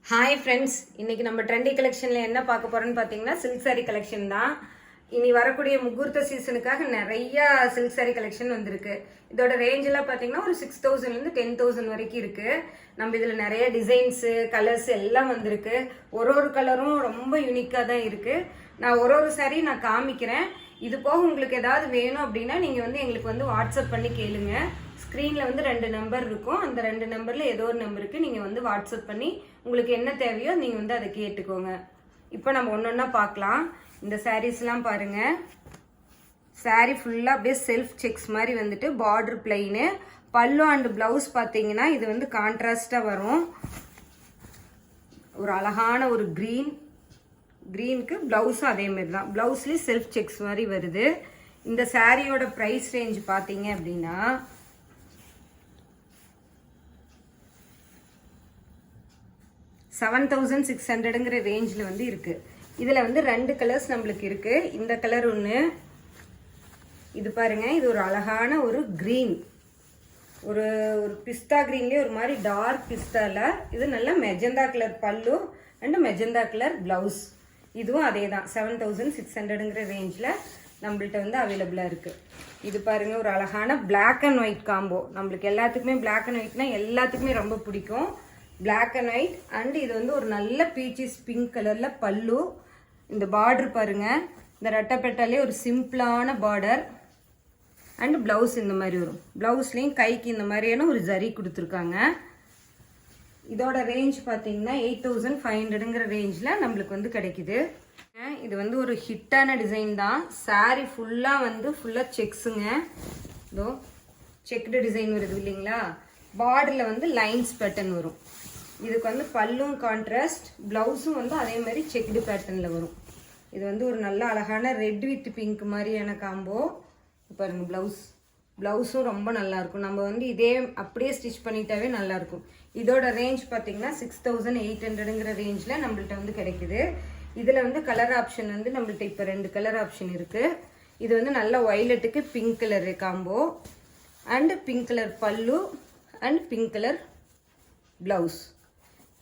Hi friends, இன்னைக்கு நம்ம trendy கலெக்ஷனில் என்ன பார்க்க போகிறோன்னு பார்த்தீங்கன்னா சில்க் சாரீ கலெக்ஷன் தான். இனி வரக்கூடிய முகூர்த்த சீசனுக்காக நிறையா சில்க் சாரீ கலெக்ஷன் வந்திருக்கு. இதோட ரேஞ்செல்லாம் பார்த்தீங்கன்னா ஒரு 6000லேருந்து 10,000 வரைக்கும் இருக்குது. நம்ம இதில் நிறைய டிசைன்ஸு கலர்ஸ் எல்லாம் வந்திருக்கு. ஒரு கலரும் ரொம்ப யூனிக்காக தான் இருக்குது. நான் ஒரு சாரீ நான் காமிக்கிறேன். இது போக உங்களுக்கு ஏதாவது வேணும் அப்படின்னா நீங்கள் எங்களுக்கு வாட்ஸ்அப் பண்ணி கேளுங்க. ஸ்க்ரீனில் 2 நம்பர் இருக்கும். அந்த 2 நம்பரில் ஏதோ ஒரு நம்பருக்கு நீங்கள் வாட்ஸ்அப் பண்ணி உங்களுக்கு என்ன தேவையோ நீங்கள் அதை கேட்டுக்கோங்க. இப்போ நம்ம ஒன்றா பார்க்கலாம். இந்த சாரீஸ்லாம் பாருங்கள். சாரீ ஃபுல்லாக அப்படியே செல்ஃப் செக்ஸ் மாதிரி பார்டர் பிளைனு. பல்லு அண்ட் ப்ளவுஸ் பார்த்தீங்கன்னா இது கான்ட்ராஸ்டாக வரும். ஒரு அழகான ஒரு க்ரீனுக்கு ப்ளவுஸும் அதேமாரி தான். ப்ளவுஸ்லேயும் செல்ஃப் செக்ஸ் மாதிரி வருது. இந்த சாரியோட ப்ரைஸ் ரேஞ்ச் பார்த்தீங்க அப்படின்னா 7600ங்கிற ரேஞ்சில் இருக்குது. இதில் 2 கலர்ஸ் நம்மளுக்கு இருக்குது. இந்த கலர் ஒன்று, இது பாருங்கள். இது ஒரு அழகான ஒரு க்ரீன், ஒரு பிஸ்தா க்ரீன்லேயே ஒரு மாதிரி டார்க் பிஸ்தாவில். இது நல்லா மெஜந்தா கலர் பல்லு அண்ட் மெஜந்தா கலர் ப்ளவுஸ். இதுவும் அதே தான் 7600ங்கிற ரேஞ்சில் நம்மள்ட்ட அவைலபிளாக இருக்குது. இது பாருங்கள், ஒரு அழகான பிளாக் அண்ட் ஒயிட் காம்போ. நம்மளுக்கு எல்லாத்துக்குமே பிளாக் அண்ட் ஒயிட்னா எல்லாத்துக்குமே ரொம்ப பிடிக்கும். பிளாக் அண்ட் ஒயிட் அண்ட் இது ஒரு நல்ல பீச்சிஸ் பிங்க் கலரில் பல்லு. இந்த பார்டர் பாருங்கள், இந்த ரெட்டைப்பெட்டாலே ஒரு சிம்பிளான பார்டர் அண்ட் ப்ளவுஸ் இந்த மாதிரி வரும். ப்ளவுஸ்லேயும் கைக்கு இந்த மாதிரியான ஒரு ஜரி கொடுத்துருக்காங்க. இதோட ரேஞ்ச் பார்த்தீங்கன்னா 8500ங்கிற ரேஞ்சில் நம்மளுக்கு கிடைக்குது. இது ஒரு ஹிட்டான டிசைன் தான். சாரீ ஃபுல்லாக செக்ஸுங்க. இதோ செக்டு டிசைன் வருது இல்லைங்களா. பார்டரில் லைன்ஸ் பேட்டர்ன் வரும். இதுக்கு பல்லும் கான்ட்ராஸ்ட், ப்ளவுஸும் அதே மாதிரி செக்டு பேட்டர்னில் வரும். இது ஒரு நல்ல அழகான ரெட் வித் பிங்க் மாதிரியான காம்போ. பாருங்கள், ப்ளவுஸும் ரொம்ப நல்லாயிருக்கும். நம்ம இதே அப்படியே ஸ்டிச் பண்ணிட்டாவே நல்லாயிருக்கும். இதோட ரேஞ்ச் பார்த்தீங்கன்னா 6800ங்கிற ரேஞ்சில் நம்மள்ட்ட கிடைக்குது. இதில் கலர் ஆப்ஷன் நம்மள்ட்ட இப்போ 2 கலர் ஆப்ஷன் இருக்குது. இது நல்ல வயலட்டுக்கு pink colour combo and pink colour பல்லு அண்ட் பிங்க் கலர் ப்ளவுஸ்.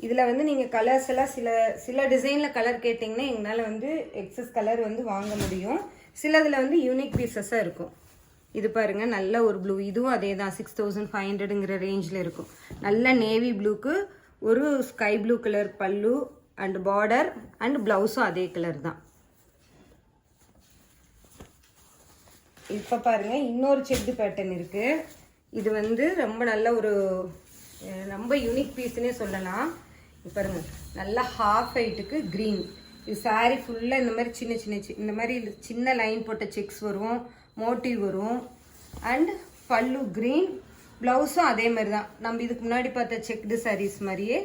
இதில் நீங்கள் கலர்ஸ் எல்லாம் சில டிசைனில் கலர் கேட்டிங்கன்னா எங்களால் எக்ஸஸ் கலர் வாங்க முடியும். சிலதில் யூனிக் பீசஸாக இருக்கும். இது பாருங்கள், நல்ல ஒரு ப்ளூ. இதுவும் அதே தான் 6500ங்கிற ரேஞ்சில் இருக்கும். நல்ல நேவி ப்ளூக்கு ஒரு ஸ்கை ப்ளூ கலர் பல்லு அண்ட் பார்டர் அண்ட் ப்ளவுஸும் அதே கலர் தான். இப்போ பாருங்கள், இன்னொரு செக்டு பேட்டர்ன் இருக்குது. இது ரொம்ப நல்ல ஒரு ரொம்ப யூனிக் பீஸ்னே சொல்லலாம். இப்போ பாருங்கள், நல்லா ஹாஃப் ஹைட்டுக்கு க்ரீன். இது சாரீ ஃபுல்லாக இந்த மாதிரி இந்த மாதிரி சின்ன லைன் போட்ட செக்ஸ் வரும், மோட்டிவ் வரும் அண்ட் பல்லு க்ரீன், ப்ளவுஸும் அதே மாதிரி தான். நம்ம இதுக்கு முன்னாடி பார்த்த செக்டு சாரீஸ் மாதிரியே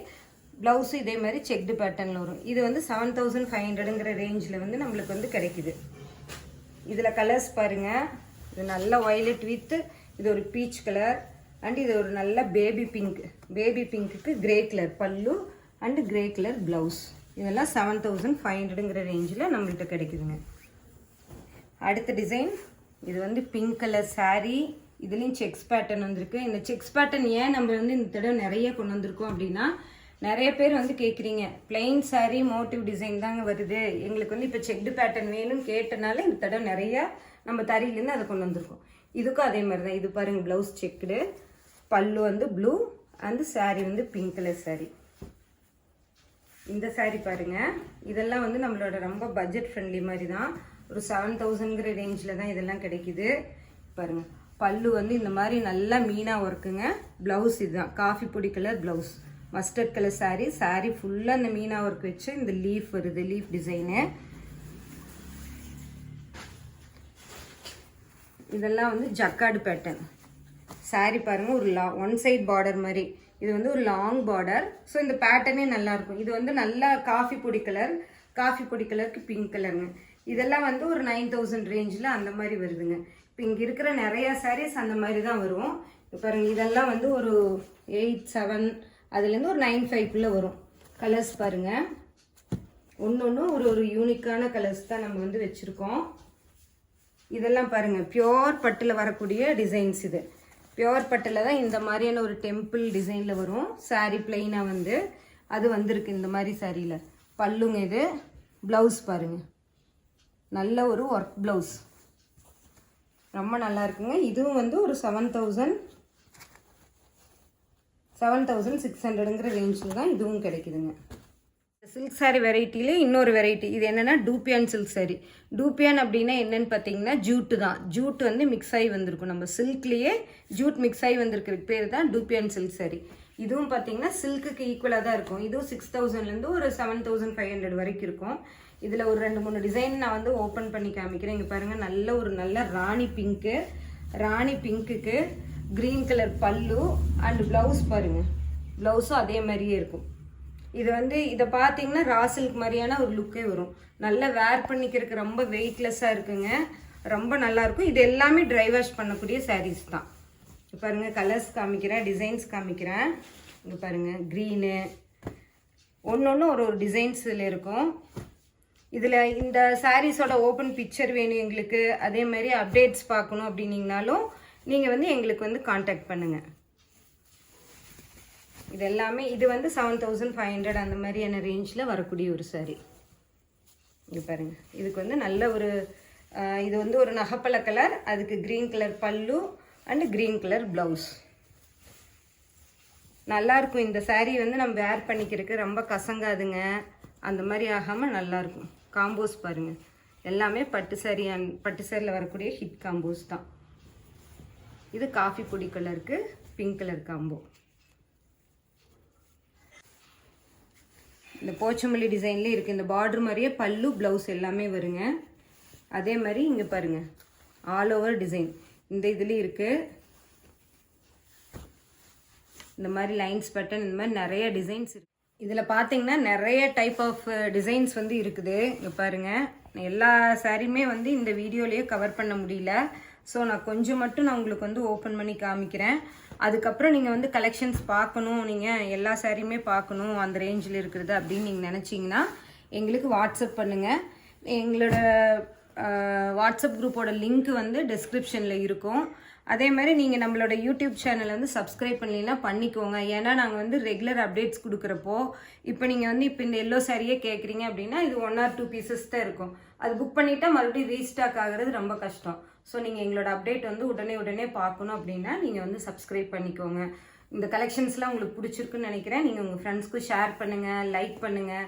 ப்ளவுஸும் இதே மாதிரி செக்டு பேட்டர்னில் வரும். இது 7500ங்கிற ரேஞ்சில் நம்மளுக்கு கிடைக்குது. இதில் கலர்ஸ் பாருங்கள். இது நல்ல வயலட் வித் இது ஒரு பீச் கலர் அண்ட் இது ஒரு நல்ல பேபி பிங்க்குக்கு கிரே கலர் பல்லு அண்ட் கிரே கலர் ப்ளவுஸ். இதெல்லாம் 7500ங்கிற ரேஞ்சில் நம்மள்கிட்ட கிடைக்குதுங்க. அடுத்த டிசைன், இது பிங்க் கலர் சாரீ. இதுலேயும் செக்ஸ் பேட்டர்ன் வந்திருக்கு. இந்த செக்ஸ் பேட்டர்ன் ஏன் நம்ம இந்த தடவை நிறைய கொண்டு வந்திருக்கோம் அப்படின்னா, நிறைய பேர் கேட்குறீங்க பிளெயின் சாரீ மோட்டிவ் டிசைன் தாங்க வருது, எங்களுக்கு இப்போ செக்டு பேட்டர்ன் வேணும்னு கேட்டனால இந்த தடவை நிறையா நம்ம தறியிலேருந்து அதை கொண்டு வந்திருக்கோம். இதுக்கும் அதே மாதிரி தான். இது பாருங்கள், ப்ளவுஸ் செக்குடு, பல்லு blue and sari pink colour sari. இந்த சாரீ பாருங்கள், இதெல்லாம் நம்மளோட ரொம்ப பட்ஜெட் ஃப்ரெண்ட்லி மாதிரி தான். ஒரு 7000ங்கிற ரேஞ்சில் தான் இதெல்லாம் கிடைக்குது. பாருங்கள், பல்லு இந்த மாதிரி நல்லா மீனாக ஒர்க்குங்க. ப்ளவுஸ் இதுதான் காஃபி பொடி colour blouse, mustard colour sari ஃபுல்லாக இந்த மீனா ஒர்க் வச்சு இந்த லீஃப் வருது, லீஃப் டிசைனு. இதெல்லாம் ஜக்கார்டு பேட்டர்ன் சாரீ பாருங்கள். ஒரு ஒன் சைட் பார்டர் மாதிரி. இது ஒரு லாங் பார்டர். ஸோ இந்த பேட்டர்னே நல்லாயிருக்கும். இது நல்லா காஃபி பொடி கலருக்கு பிங்க் கலருங்க. இதெல்லாம் ஒரு 9000 ரேஞ்சில் அந்த மாதிரி வருதுங்க. இப்போ இங்கே இருக்கிற நிறையா சாரீஸ் அந்த மாதிரி தான் வரும். இப்போ பாருங்கள், இதெல்லாம் ஒரு 8, 7 அதுலேருந்து ஒரு 9, 5க்குள்ளே வரும். கலர்ஸ் பாருங்கள், ஒன்று ஒரு யூனிக்கான கலர்ஸ் தான் நம்ம வச்சுருக்கோம். இதெல்லாம் பாருங்கள், பியோர் பட்டில் வரக்கூடிய டிசைன்ஸ். இது பியோர் பட்டில் தான் இந்த மாதிரியான ஒரு டெம்பிள் டிசைனில் வரும். சாரீ பிளெயினாக அது வந்திருக்கு இந்த மாதிரி சாரியில். பல்லுங்க இது. ப்ளவுஸ் பாருங்கள், நல்ல ஒரு ஒர்க் ப்ளவுஸ், ரொம்ப நல்லா இருக்குங்க. இதுவும் வந்து ஒரு 7,600ங்கிற ரேஞ்சில் தான் இதுவும் கிடைக்குதுங்க. சில்க் சாரீ வெரைட்டிலே இன்னொரு வெரைட்டி, இது என்னென்னா டூப்பியான் சில்க் சாரீ. டூப்பியான் அப்படின்னா என்னென்னு பார்த்தீங்கன்னா ஜூட்டு தான். ஜூட் வந்து மிக்ஸ் ஆகி வந்திருக்கும், நம்ம சில்க்லேயே ஜூட் மிக்ஸ் ஆகி வந்திருக்கிறதுக்கு பேர் தான் டூப்பியான் சில்க் சாரீ. இதுவும் பார்த்தீங்கன்னா சில்க்குக்கு ஈக்குவலாக தான் இருக்கும். இதுவும் 6,000லேருந்து ஒரு 7,500 வரைக்கும் இருக்கும். இதில் ஒரு 2-3 டிசைன் நான் வந்து ஓப்பன் பண்ணி காமிக்கிறேன். இங்கே பாருங்கள், நல்ல ராணி பிங்க்கு, ராணி பிங்க்குக்கு க்ரீன் கலர் பல்லு அண்ட் ப்ளவுஸ் பாருங்கள். ப்ளவுஸும் அதே மாதிரியே இருக்கும். இது வந்து இதை பார்த்தீங்கன்னா ரா சில்க் மாதிரியான ஒரு லுக்கே வரும். நல்லா வேர் பண்ணிக்கிறதுக்கு ரொம்ப வெயிட்லெஸ்ஸாக இருக்குங்க, ரொம்ப நல்லாயிருக்கும். இது எல்லாமே ட்ரை வாஷ் பண்ணக்கூடிய சாரீஸ் தான். இப்போ பாருங்கள், கலர்ஸ் காமிக்கிறேன், டிசைன்ஸ் காமிக்கிறேன். இங்கே பாருங்கள், க்ரீனு, ஒன்று ஒரு டிசைன்ஸ் இதில் இருக்கும். இதில் இந்த சாரீஸோட ஓப்பன் பிக்சர் வேணும் எங்களுக்கு, அதே மாதிரி அப்டேட்ஸ் பார்க்கணும் அப்படின்னீங்கனாலும் நீங்கள் வந்து எங்களுக்கு வந்து காண்டாக்ட் பண்ணுங்கள். இது எல்லாமே இது வந்து 7,500 அந்த மாதிரியான ரேஞ்சில் வரக்கூடிய ஒரு சாரீ. இங்கே பாருங்கள், இதுக்கு வந்து நல்ல ஒரு இது வந்து ஒரு நகைப்பழ கலர், அதுக்கு க்ரீன் கலர் பல்லு அண்டு க்ரீன் கலர் ப்ளவுஸ். நல்லாயிருக்கும் இந்த சாரீ வந்து நம்ம வேர் பண்ணிக்கிறதுக்கு, ரொம்ப கசங்காதுங்க, அந்த மாதிரி ஆகாமல் நல்லாயிருக்கும். காம்போஸ் பாருங்கள், எல்லாமே பட்டு சாரியில் வரக்கூடிய ஹிட் காம்போஸ் தான். இது காஃபி பொடி கலருக்கு பிங்க் கலர் காம்போ. இந்த போச்சமல்லி டிசைன்லேயே இருக்குது. இந்த பார்டர் மாதிரியே பல்லு ப்ளவுஸ் எல்லாமே வருங்க. அதே மாதிரி இங்கே பாருங்கள், ஆல் ஓவர் டிசைன் இந்த இதுலேயும் இருக்குது. இந்த மாதிரி லைன்ஸ் பட்டன், இந்த மாதிரி நிறைய டிசைன்ஸ் இருக்குது. இதில் பார்த்தீங்கன்னா நிறைய டைப் ஆஃப் டிசைன்ஸ் வந்து இருக்குது. இங்கே பாருங்கள், எல்லா சாரியுமே வந்து இந்த வீடியோலேயே கவர் பண்ண முடியல. ஸோ நான் கொஞ்சம் மட்டும் நான் உங்களுக்கு வந்து ஓப்பன் பண்ணி காமிக்கிறேன். அதுக்கப்புறம் நீங்கள் வந்து கலெக்ஷன்ஸ் பார்க்கணும், நீங்கள் எல்லா சாரியுமே பார்க்கணும் அந்த ரேஞ்சில் இருக்கிறது அப்படின்னு நீங்கள் நினச்சிங்கன்னா எங்களுக்கு வாட்ஸ்அப் பண்ணுங்கள். எங்களோட வாட்ஸ்அப் குரூப்போட லிங்க் வந்து டிஸ்கிரிப்ஷனில் இருக்கும். அதே மாதிரி நீங்கள் நம்மளோட யூடியூப் சேனலை வந்து சப்ஸ்கிரைப் பண்ணலைன்னா பண்ணிக்கோங்க. ஏன்னா நாங்கள் வந்து ரெகுலர் அப்டேட்ஸ் கொடுக்குறப்போ, இப்போ நீங்கள் வந்து இப்போ இந்த எல்லோ சாரியே கேட்குறீங்க அப்படின்னா இது 1 or 2 பீசஸ் தான் இருக்கும். அது புக் பண்ணிவிட்டால் மறுபடியும் ரீஸ்டாக் ஆகிறது ரொம்ப கஷ்டம். ஸோ நீங்கள் எங்களோட அப்டேட் வந்து உடனே பார்க்கணும் அப்படின்னா நீங்கள் வந்து சப்ஸ்கிரைப் பண்ணிக்கோங்க. இந்த கலெக்ஷன்ஸ்லாம் உங்களுக்கு பிடிச்சிருக்குன்னு நினைக்கிறேன். நீங்கள் உங்கள் ஃப்ரெண்ட்ஸ்க்கும் ஷேர் பண்ணுங்கள், லைக் பண்ணுங்கள்.